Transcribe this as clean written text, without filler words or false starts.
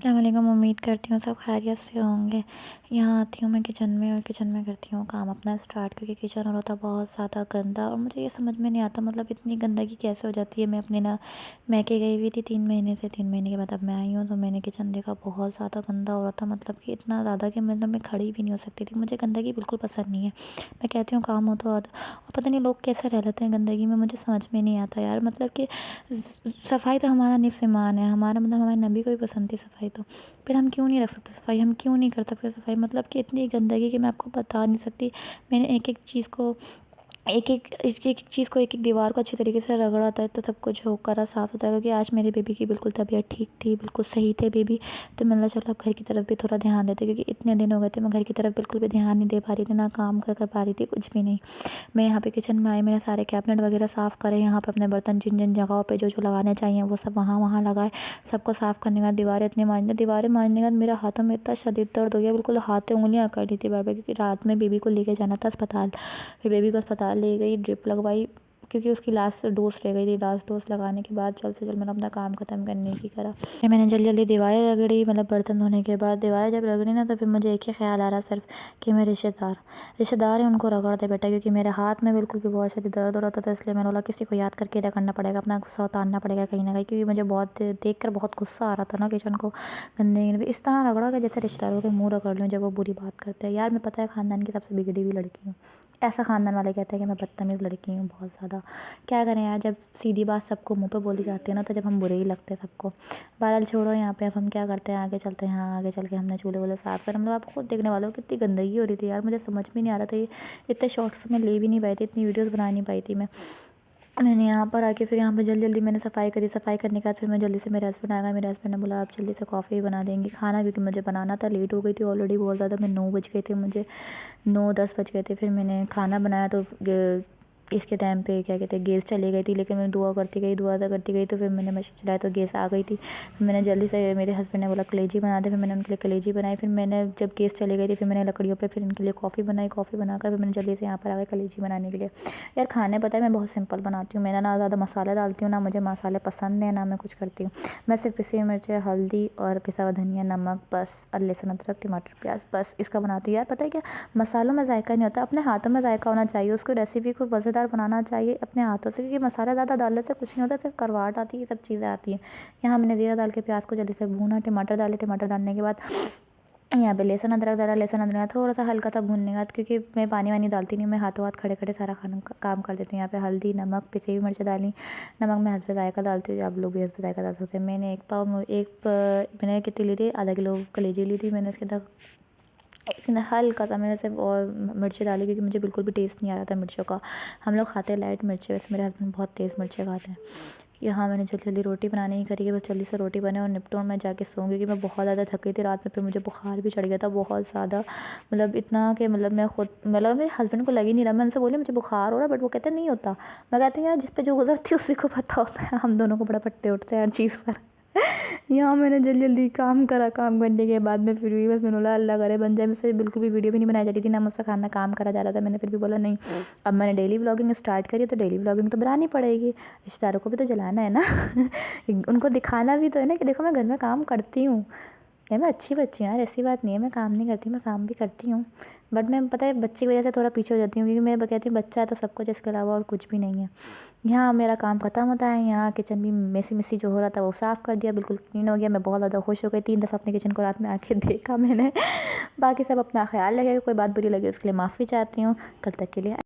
अस्सलाम वालेकुम। उम्मीद करती हूँ सब खैरियत से होंगे। यहाँ आती हूँ मैं किचन में और किचन में करती हूँ काम अपना स्टार्ट, क्योंकि किचन और होता बहुत ज़्यादा गंदा और मुझे ये समझ में नहीं आता मतलब इतनी गंदगी कैसे हो जाती है। मैं अपने ना मैके गई हुई थी 3 महीने से, 3 महीने के बाद अब मैं आई हूँ तो मैंने किचन देखा बहुत ज़्यादा गंदा हो रहा था। मतलब कि इतना ज़्यादा कि मतलब मैं खड़ी भी नहीं हो सकती थी। मुझे गंदगी बिल्कुल पसंद नहीं है। मैं कहती हूँ काम हो तो और पता नहीं लोग कैसे रह लेते हैं गंदगी में, मुझे समझ में नहीं आता यार। मतलब कि सफाई तो हमारा निफ़ ईमान है, हमारा मतलब हमारे नबी को भी पसंद थी सफाई, तो फिर हम क्यों नहीं रख सकते सफाई, हम क्यों नहीं कर सकते सफाई। मतलब कि इतनी गंदगी कि मैं आपको बता नहीं सकती। मैंने एक-एक चीज़ को एक-एक चीज़ को एक-एक दीवार को अच्छी तरीके से रगड़ा था तो सब कुछ हो करा साफ़ सुथरा, क्योंकि आज मेरी बेबी की बिल्कुल तबीयत ठीक थी, बिल्कुल सही थे बेबी। तो मैंने बोला चलो अब घर की तरफ भी थोड़ा ध्यान देते, क्योंकि इतने दिन हो गए थे मैं घर की तरफ बिल्कुल भी ध्यान नहीं दे पा रही थी, ना काम कर पा रही थी, कुछ भी नहीं। मैं यहाँ पे किचन में आई, मैंने सारे कैबिनेट वगैरह साफ़ करे, यहाँ पे अपने बर्तन जिन-जिन जगहों पे जो-जो लगाने चाहिए वो सब वहाँ-वहाँ लगाए। सबको साफ़ करने के बाद दीवारें मांजने के बाद मेरे हाथों में इतना शदीद दर्द हो गया, बिल्कुल हाथों उँगलियाँ अकड़ रही थी बार-बार, क्योंकि रात में बेबी को लेके जाना था अस्पताल। फिर बेबी को अस्पताल ले गई, ड्रिप लगवाई, क्योंकि उसकी लास्ट डोज़ रह गई थी। लास्ट डोज़ लगाने के बाद जल्द से जल्द मैंने अपना काम ख़त्म करने की करा। फिर मैंने जल्दी-जल्दी दीवारें रगड़ी, मतलब बर्तन धोने के बाद दीवारें जब रगड़ी ना तो फिर मुझे एक ही ख़्याल आ रहा सिर्फ़ कि मैं रिश्तेदार हैं उनको रगड़ दे बेटा, क्योंकि मेरे हाथ में बिल्कुल भी बहुत शदीद दर्द हो रहा था। तो इसलिए मैंने बोला किसी को याद करके इधर करना पड़ेगा, अपना गुस्सा उतारना पड़ेगा कहीं न कहीं, क्योंकि मुझे बहुत देख कर बहुत गुस्सा आ रहा था ना किचन को गंदे इस तरह रगड़ा कि जैसे रिश्तेदारों के मुँह रगड़ लूँ जब वो बुरी बात करते हैं। यार मैं पता है ख़ानदान की सबसे बिगड़ी हुई लड़की हूँ। ऐसा ख़ानदान वाले कहते हैं कि मैं बदतमीज़ लड़की हूँ बहुत ज़्यादा। क्या करें यार, जब सीधी बात सबको मुँह पे बोली जाती है ना तो जब हम बुरे ही लगते हैं सबको। बहरहाल छोड़ो यहाँ पे, अब हम क्या करते हैं आगे चलते हैं। हाँ, आगे चल के हमने चूल्हे-वूल्हे साफ़ करे, मतलब आप खुद देखने वाले हो कितनी गंदगी हो रही थी यार। मुझे समझ में नहीं आ रहा था, ये इतने शॉर्ट्स में ले भी नहीं पाई थी, इतनी वीडियोज़ बना नहीं पाई थी मैं। मैंने यहाँ पर आके फिर यहाँ पे जल्दी-जल्दी मैंने सफाई करी। सफाई करने के बाद फिर मैं जल्दी से, मेरे हस्बैंड आ गए। मेरे हस्बैंड ने बोला आप जल्दी से कॉफ़ी बना देंगी, खाना, क्योंकि मुझे बनाना था, लेट हो गई थी ऑलरेडी बहुत ज़्यादा। मैं 9 बज गए थे मुझे, 9-10 बज गए थे। फिर मैंने खाना बनाया तो इसके टाइम पे क्या कहते हैं गैस चली गई थी, लेकिन मैं दुआ करती गई तो फिर मैंने मशीन चलाई तो गैस आ गई थी। फिर मैंने जल्दी से, मेरे हस्बैंड ने बोला कलेजी बना दे, फिर मैंने उनके लिए कलेजी बनाई। फिर मैंने जब गैस चली गई थी फिर मैंने लकड़ियों पे फिर इनके लिए कॉफ़ी बनाई। कॉफ़ी बनाकर फिर मैंने जल्दी से यहाँ पर आ गई कलेजी बनाने के लिए। यार खाने पता है मैं बहुत सिंपल बनाती हूँ, मैं ना ज़्यादा मसाले डालती हूँ, ना मुझे मसाले पसंद है, ना मैं कुछ करती हूँ। मैं सिर्फ पिसी हुई मिर्चें, हल्दी और पिसा हुआ धनिया, नमक, बस, और लहसुन अदरक, टमाटर प्याज, बस इसका बनाती हूँ। यार पता है क्या, मसालों में जायका नहीं होता, अपने हाथों में जायका होना चाहिए। उसको रेसिपी को मज़ेदार बनाना चाहिए अपने हाथों से, क्योंकि मसाला ज़्यादा डालने से कुछ नहीं होता, सिर्फ करवाहट आती है, ये सब चीज़ें आती हैं। यहाँ मैंने ज़ीरा डाल के प्याज को जल्दी से भूना, टमाटर डाले, टमाटर डालने के बाद यहाँ पे लहसुन अदरक डाला, लहसुन अदरक थोड़ा-सा हल्का सा भूनने के बाद, क्योंकि मैं पानी-वानी डालती नहीं, मैं हाथों हाथ खड़े-खड़े सारा खाना काम कर देती हूँ। यहाँ पे हल्दी, नमक, पिसी हुई मिर्च डाली, नमक मैं हस्बे जायका डालती हूँ, आप लोग भी हस्बे जायका डाल सकते हैं। मैंने कितनी ली थी, आधा किलो कलेजी ली थी मैंने। इसके अंदर हल्का सा मैंने सिर्फ और मिर्ची डाली, क्योंकि मुझे बिल्कुल भी टेस्ट नहीं आ रहा था मिर्चों का। हम लोग खाते हैं लाइट मिर्ची, वैसे मेरे हस्बैंड बहुत तेज़ मिर्ची खाते हैं। यहाँ मैंने जल्दी-जल्दी रोटी बनाने की करी है, बस जल्दी से रोटी बने और निपटूँ और मैं जाके सोऊँ, क्योंकि मैं बहुत ज़्यादा थक गई थी रात में। फिर मुझे बुखार भी चढ़ गया था बहुत ज़्यादा, मतलब इतना कि मतलब मैं खुद, मतलब मेरे हस्बैंड को लग ही नहीं रहा। मैं उनसे बोली मुझे बुखार हो रहा है, बट वो कहते नहीं होता। मैं कहती हूँ यार जिस पे जो गुज़रती है उसी को पता होता है, हम दोनों को बड़ा फट्टे उठते हैं हर चीज़ पर। यहाँ मैंने जल्दी-जल्दी काम करा, काम करने के बाद में फिर भी बस मैंने बोला अल्लाह करे बन जाए। मुझसे बिल्कुल भी वीडियो भी नहीं बनाई जा रही थी, ना मुझसे खाना काम करा जा रहा था। मैंने फिर भी बोला नहीं, अब मैंने डेली व्लॉगिंग स्टार्ट करी है तो डेली व्लॉगिंग तो बनानी पड़ेगी। रिश्तेदारों को भी तो जलाना है ना। उनको दिखाना भी तो है ना कि देखो मैं घर में काम करती हूँ। यार मैं अच्छी बच्ची हूँ यार, ऐसी बात नहीं है मैं काम नहीं करती, मैं काम भी करती हूँ। बट मैं पता है बच्ची की वजह से थोड़ा पीछे हो जाती हूँ, क्योंकि मैं कहती हूँ बच्चा है तो सब कुछ, इसके अलावा और कुछ भी नहीं है। यहाँ मेरा काम ख़त्म होता है, यहाँ किचन भी मेसी-मेसी जो हो रहा था वो साफ़ कर दिया, बिल्कुल क्लीन हो गया। मैं बहुत ज़्यादा खुश हो गई, 3 दफ़ा अपने किचन को रात में आके देखा मैंने। बाकी सब अपना ख़्याल रखेगा, कोई बात बुरी लगी उसके लिए माफ़ी चाहती हूँ। कल तक के लिए